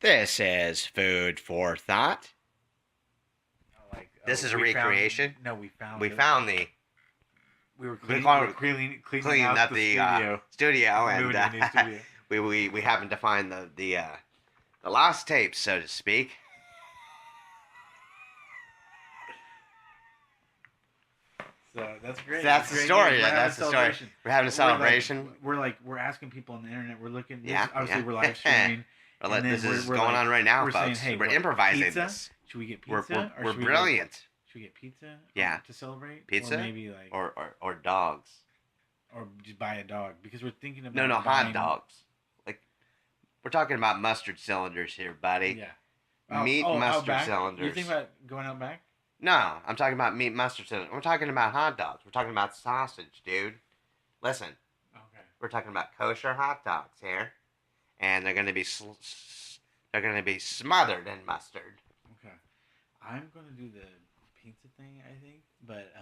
This is Food for Thought. This is a recreation. We found. We found the. We were cleaning cleaning out the studio, and moving to the new studio. we happened to find the lost tapes, so to speak. So that's great. That's the story. Yeah, that's the story. We're having a celebration. We're asking people on the internet. We're looking. Obviously, we're live streaming. This is going on right now, we're folks. Saying, hey, we're improvising pizza? this. Should we get pizza? We're brilliant. Should we get pizza? Yeah. To celebrate? Pizza? Or maybe like or dogs. Or just buy a dog, because we're thinking about no hot dogs. Like, we're talking about mustard cylinders here, buddy. Yeah. Meat mustard cylinders. You think about going out back? No, I'm talking about meat mustard cylinders. We're talking about hot dogs. We're talking about sausage, dude. Listen. Okay. We're talking about kosher hot dogs here, and they're going to be smothered in mustard. Okay. I'm going to do the pizza thing, I think, but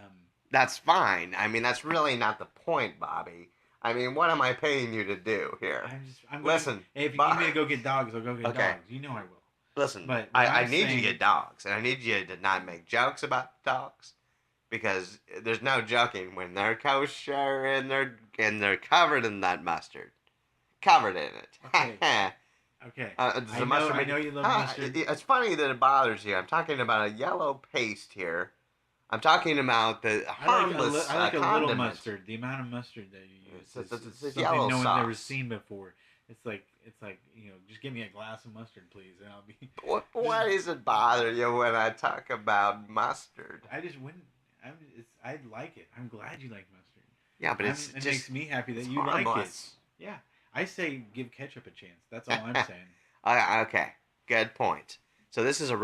That's fine. I mean, that's really not the point, Bobby. I mean, what am I paying you to do here? Listen. Hey, if you need me to go get dogs, I'll go get dogs. You know I will. Listen, but I need you to get dogs, and I need you to not make jokes about dogs, because there's no joking when they're kosher and they're covered in that mustard, covered in it. Okay. Okay. I know you love mustard. It's funny that it bothers you. I'm talking about a yellow paste here. I'm talking about the harmless I like a condiment. little mustard. The amount of mustard that you use It's something yellow no one's sauce. never seen before. It's like just give me a glass of mustard, please, and I'll be. Why does it bother you when I talk about mustard? I just wouldn't. I like it. I'm glad you like mustard. Yeah, but it makes me happy that you harmless. like it. Yeah, I say give ketchup a chance. That's all I'm saying. Okay, good point. So this is a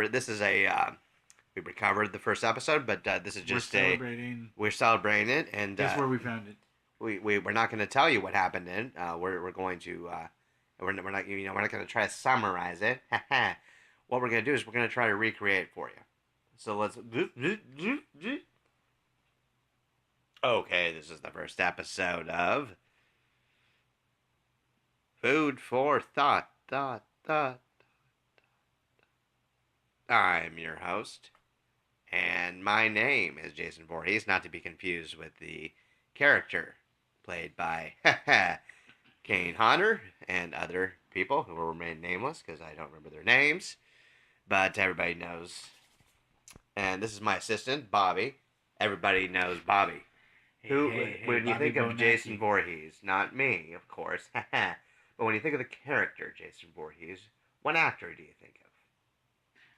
we recovered the first episode, but this is just we're celebrating it, and guess where we found it. We're not going to tell you what happened in. We're going to we're not going to try to summarize it. What we're going to do is we're going to try to recreate it for you. So let's. Okay, this is the first episode of Food for Thought. I'm your host, and my name is Jason Voorhees, not to be confused with the character played by Kane Hodder and other people who will remain nameless because I don't remember their names, but everybody knows. And this is my assistant, Bobby. Everybody knows Bobby. When you think of Jason Voorhees, not me, of course, but when you think of the character Jason Voorhees, what actor do you think of?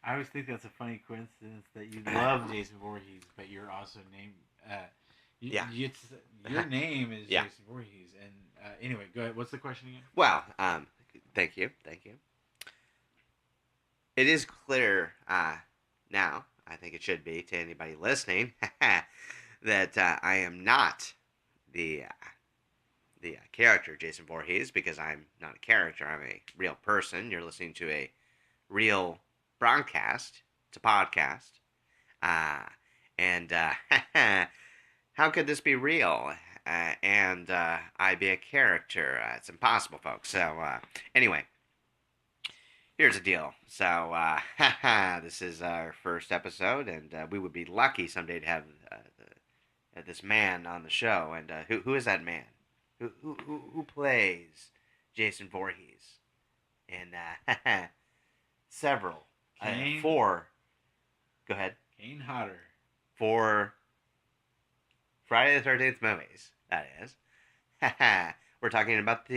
I always think that's a funny coincidence that you love Jason Voorhees, but you're also named. Your name is Jason Voorhees, and anyway, go ahead. What's the question again? Well, thank you. It is clear now. I think it should be to anybody listening that I am not the character Jason Voorhees, because I'm not a character. I'm a real person. You're listening to a real broadcast. It's a podcast. And how could this be real? And I be a character? It's impossible, folks. So, anyway, here's the deal. So, this is our first episode, and we would be lucky someday to have this man on the show. And who is that man? Who plays Jason Voorhees? And several. 4. Go ahead. Kane Hodder. 4 Friday the 13th movies, that is. We're talking about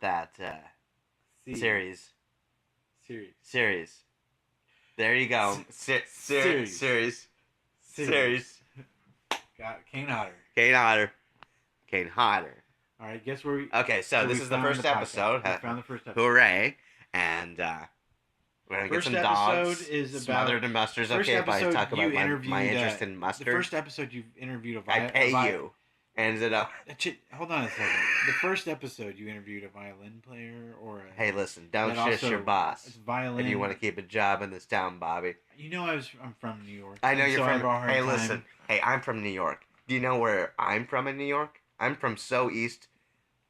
that series. There you go. Series. Got Kane Hodder. Kane Hodder. All right, guess where we... Okay, so this is the first episode. We found the first episode. Hooray. And we're going to get some dogs smothered in mustard. Okay, if I talk about my interest in mustard. The first episode you've interviewed a I pay you. And hold on a second. The first episode you interviewed a violin player or a... Hey, listen, don't shush your boss. It's violin. If you want to keep a job in this town, Bobby. You know I'm from New York. I know you're from... Hey, listen. Hey, I'm from New York. Do you know where I'm from in New York? I'm from so east.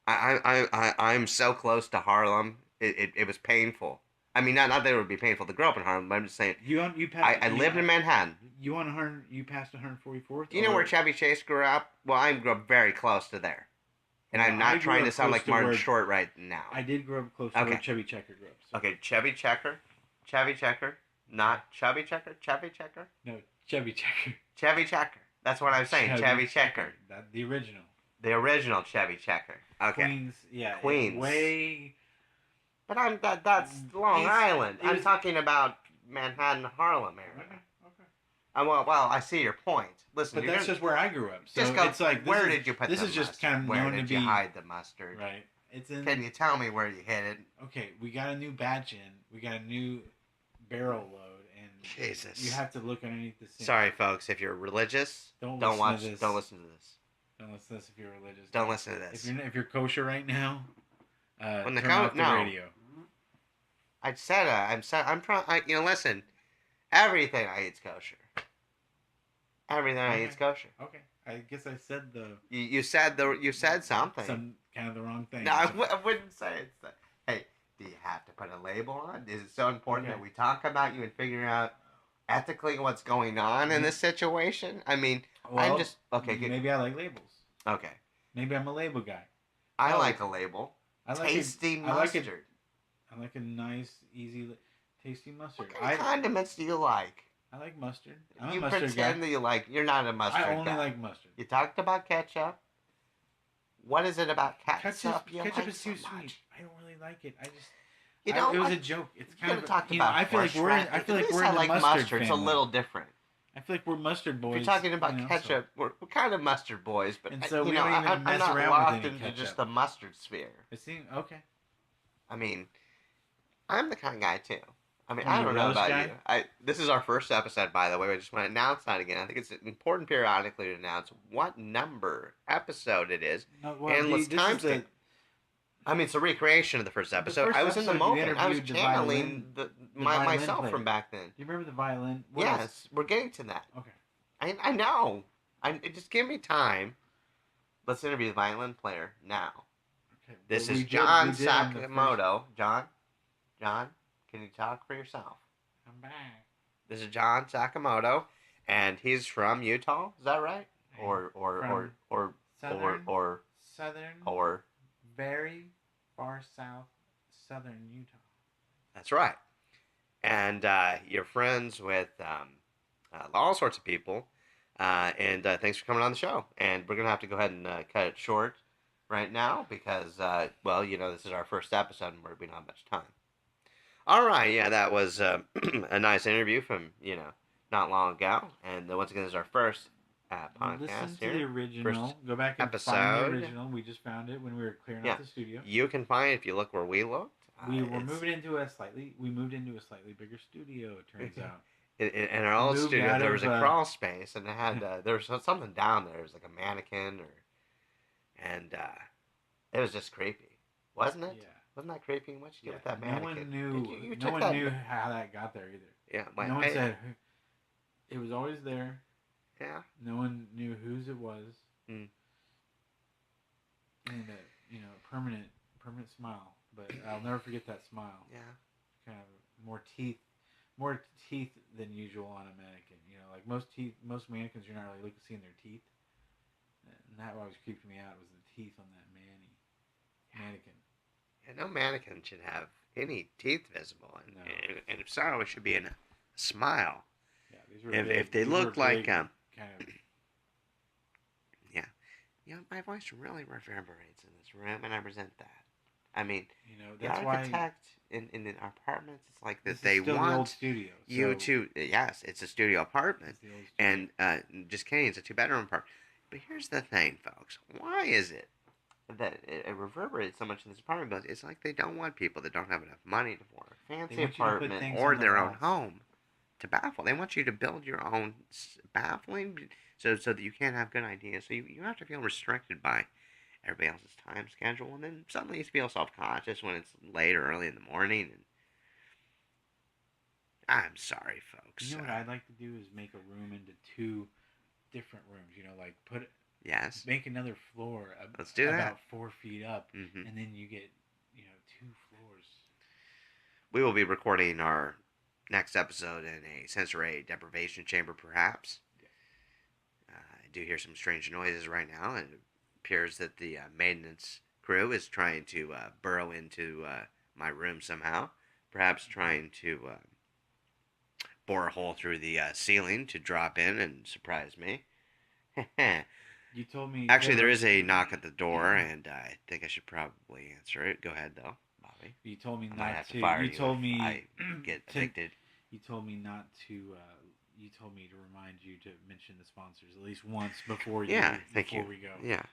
I'm so close to Harlem. It was painful. I mean, not that it would be painful to grow up in Harlem, but I'm just saying. You passed. I lived in Manhattan. You on 100? You passed 144th. Do you know where Chevy Chase grew up? Well, I grew up very close to there. And Well, I'm not I grew trying to up sound close like to Martin where- Short right now. I did grow up close to Okay. where Chevy Checker grew up. So. Okay, Chevy Checker. Chevy Checker. Not Chubby Checker. Chevy Checker. No, Chevy Checker. Chevy Checker. That's what I'm saying. Chevy Checker. That the original. The original Chevy Checker. Okay. Queens, yeah. Queens. Way. But that's Long Island. I'm was- talking about Manhattan, Harlem area. Okay. Well, I see your point. Listen, But that's just where I grew up. So just go, it's like where did you put this the is just mustard? kind of Where known did to you be hide the mustard? right. It's in. Can you tell me where you hid it? Okay, we got a new batch in. We got a new barrel load, and Jesus. you have to look underneath the sink. Sorry, folks. If you're religious, don't watch. Don't listen to this. Don't listen to this if you're religious. Don't listen to this. If you're kosher right now, When turn off the radio. I said I'm trying. Listen. Everything I eat's kosher. Everything I eat's kosher. Okay, I guess I said You said something. some kind of the wrong thing. No, I wouldn't say it's that. Hey, do you have to put a label on? Is it so important that we talk about you and figure out ethically what's going on in this situation? I mean, well, I'm just okay. Maybe I like labels. Okay. Maybe I'm a label guy. I like a label. I like tasty mustard. I like a nice, easy, tasty mustard. What kind of condiments do you like? I like mustard. I'm You a mustard pretend guy. that you like. You're not a mustard guy. I only like mustard. You talked about ketchup. What is it about ketchup? Ketchup like is too so sweet. much? I don't really like it. You don't it was like, a joke. It's you kind could of have talked about. I feel like we're. I feel like we're in the like mustard It's a family. little different. I feel like we're mustard boys. If you're talking about ketchup, we're kind of mustard boys, but And so we you know, don't even I'm mess not around locked with any into ketchup. just the mustard sphere. It seems okay. I mean, I'm the kind of guy too. I mean, Are I you don't know relish about guy? you. This is our first episode, by the way. I just want to announce that again. I think it's important periodically to announce what number episode it is. No, well, And let's this is timestamp. I mean, it's a recreation of the first episode. first I was in the episode, you moment. I was interviewed the channeling violin myself player. from back then. Do you remember the violin? What Yes, else? we're getting to that. Okay. I know. Just give me time. Let's interview the violin player now. Okay. This Well, is John Sakamoto. John, can you talk for yourself? I'm back. This is John Sakamoto, and he's from Utah. Is that right? From southern, very far south, southern Utah. That's right. And you're friends with all sorts of people. And thanks for coming on the show. And we're gonna have to go ahead and cut it short right now because, this is our first episode and we don't have much time. All right, yeah, that was a nice interview from not long ago, and once again, this is our first podcast Listen here. to the original. First Go back and episode. find the original. We just found it when we were clearing out the studio. You can find it if you look where we looked. We moved into a slightly bigger studio. It turns out. In our old moved studio, out there was of, a crawl space, and it had there was something down there. It was like a mannequin, and it was just creepy, wasn't it? Yeah. Wasn't that creepy? What you do with that No mannequin? one knew how that got there either. Yeah. No one said it was always there. Yeah. No one knew whose it was. Mm. And permanent smile. But I'll never forget that smile. Yeah. Kind of more teeth than usual on a mannequin. Like most mannequins, you're not really seeing their teeth. And that always creeped me out was the teeth on that mannequin. Yeah, no mannequin should have any teeth visible, and if so, it should be in a smile. Yeah, these were if they look like kind of. Yeah, my voice really reverberates in this room, and I resent that. I mean, that's the architect in our apartments, it's like that they still want the old studio, you to. Yes, it's a studio apartment, and just kidding, it's a 2-bedroom apartment. But here's the thing, folks. Why is it that it reverberates so much in this apartment building? It's like they don't want people that don't have enough money for a fancy apartment or their own home to baffle. They want you to build your own baffling so that you can't have good ideas. So you have to feel restricted by everybody else's time schedule, and then suddenly you feel self-conscious when it's late or early in the morning. And I'm sorry, folks. What I'd like to do is make a room into 2 different rooms. Make another floor. Let's do that. About 4 feet up, Mm-hmm. and then you get 2 floors. we will be recording our next episode in a sensory deprivation chamber, perhaps. I do hear some strange noises right now, and it appears that the maintenance crew is trying to burrow into my room somehow, perhaps trying to bore a hole through the ceiling to drop in and surprise me. You told me. Actually, there is a knock at the door, and I think I should probably answer it. Go ahead, though, Bobby. You told me I might not have to to. fire You you told if me. I get evicted. You told me not to. You told me to remind you to mention the sponsors at least once before you. Yeah, thank before you. we go. Yeah.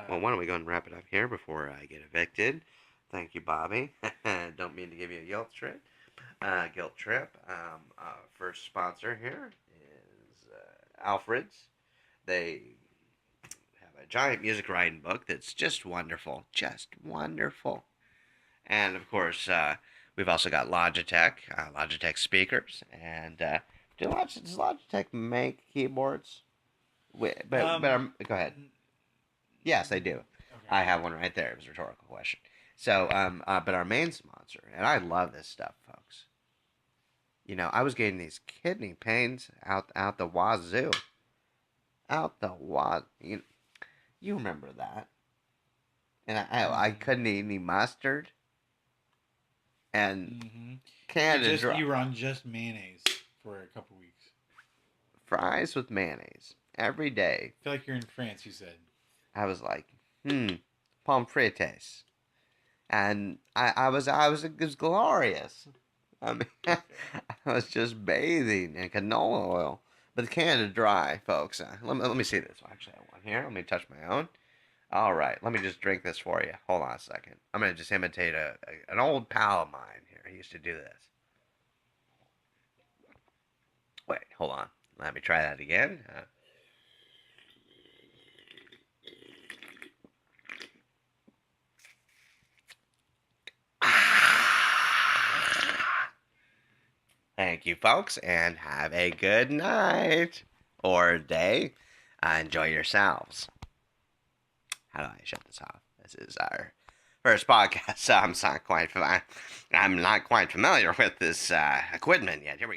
Well, why don't we go and wrap it up here before I get evicted? Thank you, Bobby. Don't mean to give you a guilt trip. First sponsor here is Alfred's. They have a giant music writing book that's just wonderful. Just wonderful. And, of course, we've also got Logitech speakers. And does Logitech make keyboards? Go ahead. Yes, they do. Okay. I have one right there. It was a rhetorical question. So, but our main sponsor, and I love this stuff, folks. You know, I was getting these kidney pains out the wazoo, out the waz. You remember that? And I couldn't eat any mustard and Canada Dry. You were on just mayonnaise for a couple weeks. Fries with mayonnaise every day. I feel like you're in France. You said. I was like, pommes frites. And it was glorious. I mean, I was just bathing in canola oil. But the Canada Dry, folks. Let me see this. Actually, I have one here. Let me touch my own. All right, let me just drink this for you. Hold on a second. I'm going to just imitate an old pal of mine here. He used to do this. Wait, hold on. Let me try that again. Thank you, folks, and have a good night or day. Enjoy yourselves. How do I shut this off? This is our first podcast. I'm not quite familiar with this equipment yet. Here we go.